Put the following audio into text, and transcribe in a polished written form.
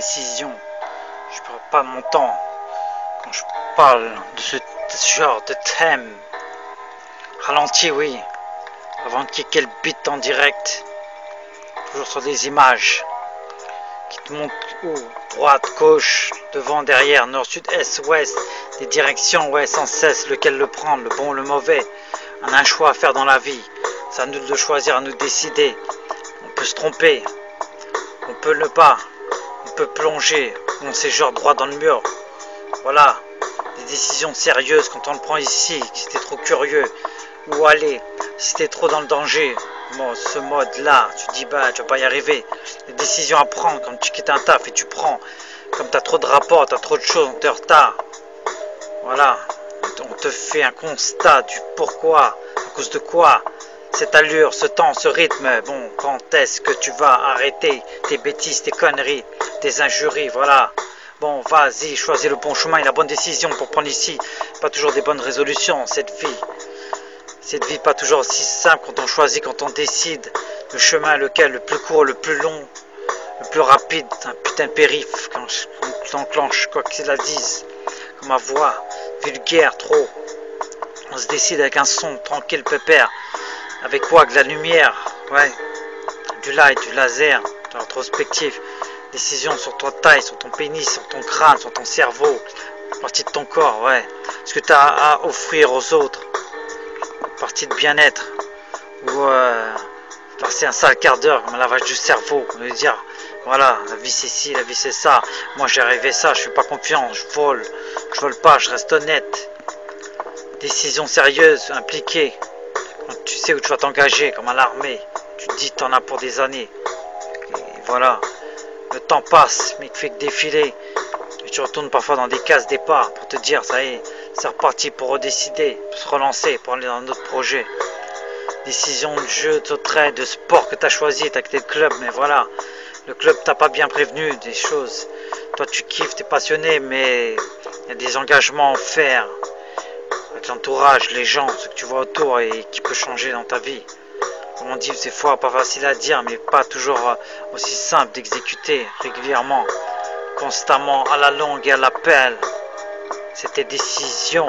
décision. Je perds pas mon temps quand je parle de ce genre de thème. Ralenti, oui, avant de kicker le beat en direct. Toujours sur des images qui te montrent où, droite, gauche, devant, derrière, nord, sud, est, ouest, des directions, ouais, sans cesse, lequel le prendre, le bon ou le mauvais. On a un choix à faire dans la vie. C'est à nous de choisir, à nous décider. On peut se tromper, on peut ne pas, on peut plonger, on sait genre droit dans le mur. Voilà, des décisions sérieuses quand on le prend ici, si t'es trop curieux, où aller, si t'es trop dans le danger. Bon, ce mode-là, tu te dis bah tu vas pas y arriver. Des décisions à prendre quand tu quittes un taf et tu prends. Comme t'as trop de rapports, t'as trop de choses, on te retard. Voilà, on te fait un constat du pourquoi, à cause de quoi. Cette allure, ce temps, ce rythme, bon, quand est-ce que tu vas arrêter tes bêtises, tes conneries, tes injuries, voilà. Bon, vas-y, choisis le bon chemin et la bonne décision pour prendre ici. Pas toujours des bonnes résolutions, cette vie. Cette vie pas toujours aussi simple quand on choisit, quand on décide. Le chemin, lequel, le plus court, le plus long, le plus rapide, un putain de périph' quand t'enclenches, quoi qu'ils la disent. Comme ma voix, vulgaire, trop. On se décide avec un son, tranquille, pépère. Avec quoi? De la lumière, ouais. Du light, du laser, de l'introspective. Décision sur ta taille, sur ton pénis, sur ton crâne, sur ton cerveau. Partie de ton corps, ouais. Ce que tu as à offrir aux autres. Partie de bien-être. Ou passer un sale quart d'heure comme un lavage du cerveau. On veut dire, voilà, la vie c'est ci, la vie c'est ça. Moi j'ai rêvé ça, je suis pas confiant, je vole pas, je reste honnête. Décision sérieuse, impliquée. Quand tu sais où tu vas t'engager, comme à l'armée, tu te dis t'en as pour des années. Et voilà, le temps passe, mais il fait que défiler. Et tu retournes parfois dans des cases départ pour te dire, ça y est, c'est reparti pour redécider, pour se relancer, pour aller dans un autre projet. Décision de jeu, de trait, de sport que tu as choisi, tu as quitté le club, mais voilà, le club t'a pas bien prévenu des choses. Toi tu kiffes, tu es passionné, mais il y a des engagements à faire. Avec l'entourage, les gens, ce que tu vois autour et qui peut changer dans ta vie. Comme on dit, c'est fois pas facile à dire, mais pas toujours aussi simple d'exécuter régulièrement, constamment, à la longue et à la pelle. C'est tes décisions